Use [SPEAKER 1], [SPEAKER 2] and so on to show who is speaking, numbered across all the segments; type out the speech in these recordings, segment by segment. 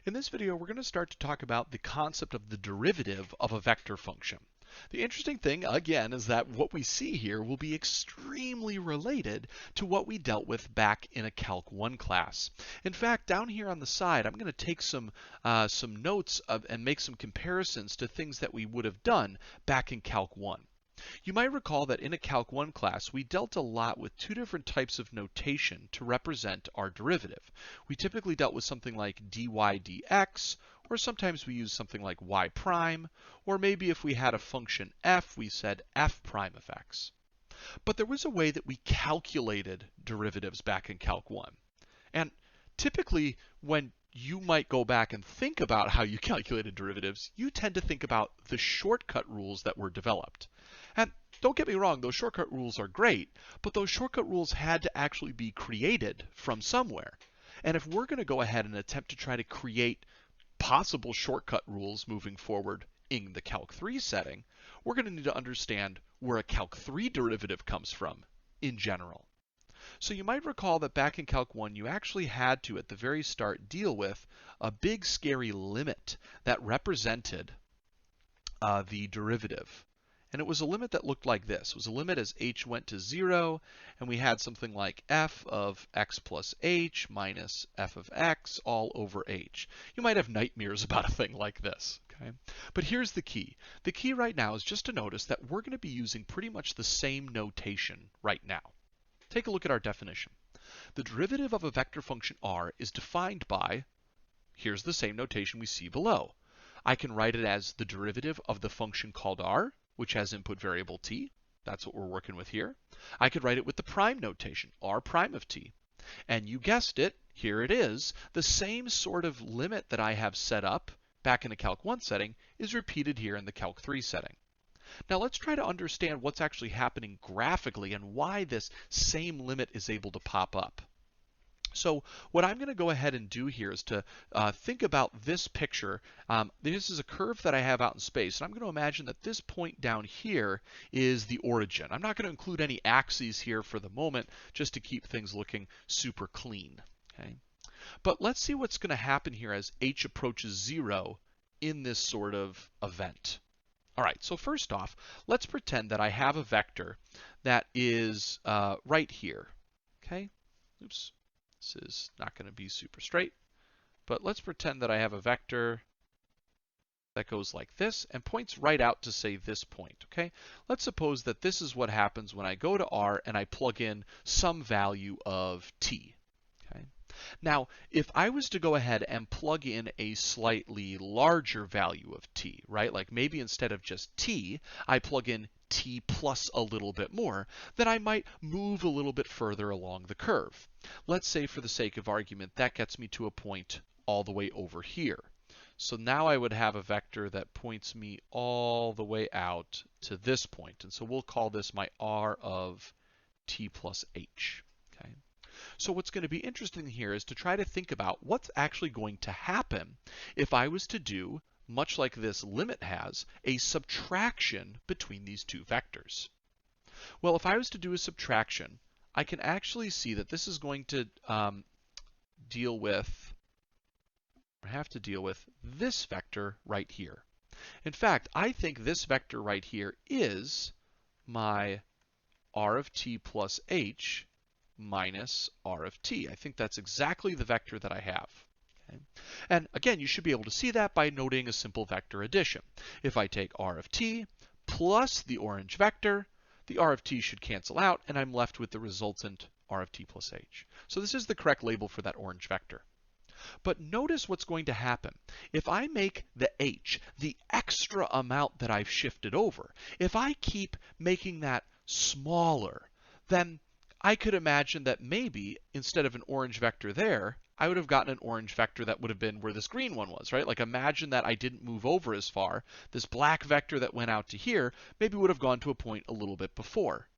[SPEAKER 1] In this video, we're going to start to talk about the concept of the derivative of a vector function. The interesting thing, again, is that what we see here will be extremely related to what we dealt with back in a Calc 1 class. In fact, down here on the side, I'm going to take some notes and make some comparisons to things that we would have done back in Calc 1. You might recall that in a Calc 1 class, we dealt a lot with two different types of notation to represent our derivative. We typically dealt with something like dy dx, or sometimes we used something like y prime, or maybe if we had a function f, we said f prime of x. But there was a way that we calculated derivatives back in Calc 1. And typically, when you might go back and think about how you calculated derivatives, you tend to think about the shortcut rules that were developed. And don't get me wrong, those shortcut rules are great, but those shortcut rules had to actually be created from somewhere. And if we're going to go ahead and attempt to try to create possible shortcut rules moving forward in the Calc 3 setting, we're going to need to understand where a Calc 3 derivative comes from in general. So you might recall that back in Calc 1, you actually had to, at the very start, deal with a big scary limit that represented the derivative. And it was a limit that looked like this. It was a limit as h went to 0, and we had something like f of x plus h minus f of x all over h. You might have nightmares about a thing like this. Okay? But here's the key. The key right now is just to notice that we're going to be using pretty much the same notation right now. Take a look at our definition. The derivative of a vector function r is defined by, here's the same notation we see below. I can write it as the derivative of the function called r, which has input variable t. That's what we're working with here. I could write it with the prime notation, r prime of t. And you guessed it, here it is. The same sort of limit that I have set up back in the Calc 1 setting is repeated here in the Calc 3 setting. Now let's try to understand what's actually happening graphically and why this same limit is able to pop up. So what I'm going to go ahead and do here is to think about this picture. This is a curve that I have out in space, and I'm going to imagine that this point down here is the origin. I'm not going to include any axes here for the moment, just to keep things looking super clean. Okay? But let's see what's going to happen here as h approaches 0 in this sort of event. All right, so first off, let's pretend that I have a vector that is right here. Okay? Oops. This is not going to be super straight, but let's pretend that I have a vector that goes like this and points right out to, say, this point. Okay? Let's suppose that this is what happens when I go to r and I plug in some value of t. Okay? Now, if I was to go ahead and plug in a slightly larger value of t, right? Like maybe instead of just t, I plug in t plus a little bit more, then I might move a little bit further along the curve. Let's say, for the sake of argument, that gets me to a point all the way over here. So now I would have a vector that points me all the way out to this point. And so we'll call this my r of t plus h. Okay? So what's going to be interesting here is to try to think about what's actually going to happen if I was to do, much like this limit has, a subtraction between these two vectors. Well, if I was to do a subtraction, I can actually see that this is going to have to deal with this vector right here. In fact, I think this vector right here is my r of t plus h minus r of t. I think that's exactly the vector that I have. Okay? And again, you should be able to see that by noting a simple vector addition. If I take r of t plus the orange vector, the r of t should cancel out, and I'm left with the resultant r of t plus h. So this is the correct label for that orange vector. But notice what's going to happen. If I make the h the extra amount that I've shifted over, if I keep making that smaller, then I could imagine that maybe instead of an orange vector there, I would have gotten an orange vector that would have been where this green one was, right? Like imagine that I didn't move over as far. This black vector that went out to here maybe would have gone to a point a little bit before.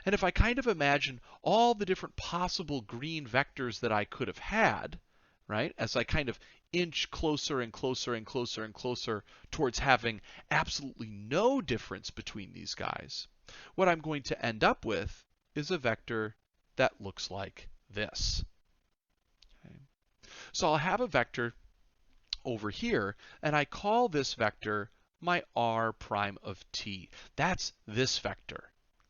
[SPEAKER 1] And if I kind of imagine all the different possible green vectors that I could have had, right, as I kind of inch closer and closer and closer and closer towards having absolutely no difference between these guys, what I'm going to end up with is a vector that looks like this. Okay. So I'll have a vector over here, and I call this vector my r prime of t. That's this vector.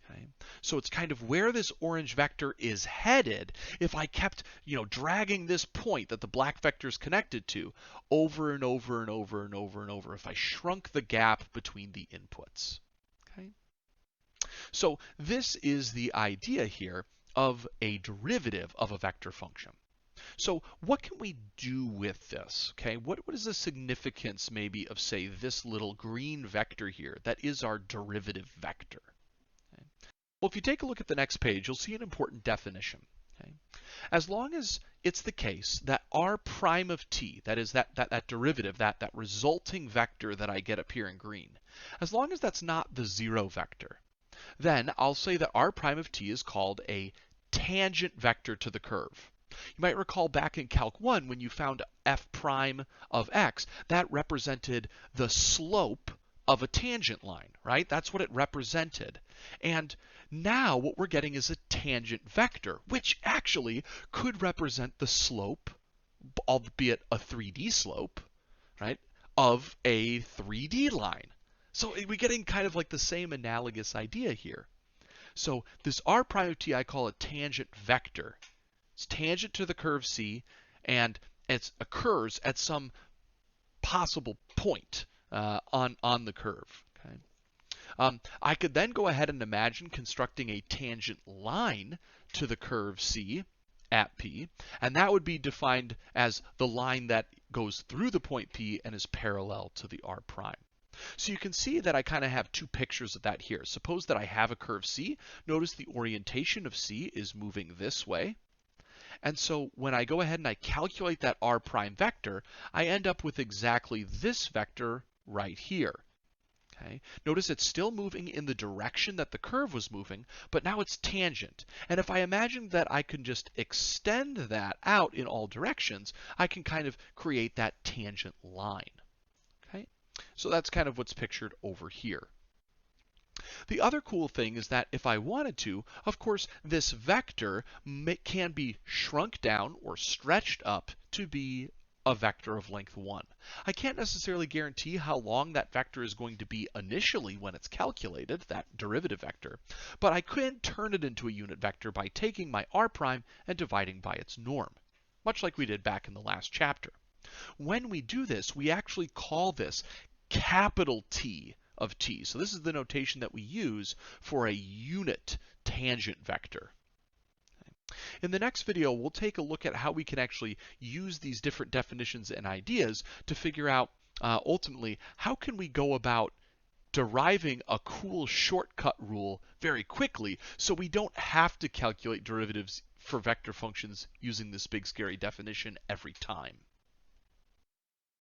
[SPEAKER 1] Okay? So it's kind of where this orange vector is headed if I kept, dragging this point that the black vector is connected to over and over and over and over and over, if I shrunk the gap between the inputs. Okay? So this is the idea here of a derivative of a vector function. So what can we do with this? Okay, what is the significance maybe of, say, this little green vector here that is our derivative vector? Okay. Well, if you take a look at the next page, you'll see an important definition. Okay. As long as it's the case that r prime of t, that is that derivative, that resulting vector that I get up here in green, as long as that's not the zero vector, then I'll say that r prime of t is called a tangent vector to the curve. You might recall back in Calc 1 when you found f prime of x, that represented the slope of a tangent line, right? That's what it represented. And now what we're getting is a tangent vector, which actually could represent the slope, albeit a 3D slope, right, of a 3D line. So we're getting kind of like the same analogous idea here. So this r prime of t I call a tangent vector. It's tangent to the curve C, and it occurs at some possible point on the curve. Okay? I could then go ahead and imagine constructing a tangent line to the curve C at P, and that would be defined as the line that goes through the point P and is parallel to the r prime. So you can see that I kind of have two pictures of that here. Suppose that I have a curve C. Notice the orientation of C is moving this way. And so when I go ahead and I calculate that r prime vector, I end up with exactly this vector right here. Okay? Notice it's still moving in the direction that the curve was moving, but now it's tangent. And if I imagine that I can just extend that out in all directions, I can kind of create that tangent line. Okay? So that's kind of what's pictured over here. The other cool thing is that if I wanted to, of course, this vector can be shrunk down or stretched up to be a vector of length 1. I can't necessarily guarantee how long that vector is going to be initially when it's calculated, that derivative vector, but I could turn it into a unit vector by taking my r prime and dividing by its norm, much like we did back in the last chapter. When we do this, we actually call this capital T of t. So this is the notation that we use for a unit tangent vector. In the next video, we'll take a look at how we can actually use these different definitions and ideas to figure out ultimately how can we go about deriving a cool shortcut rule very quickly so we don't have to calculate derivatives for vector functions using this big scary definition every time.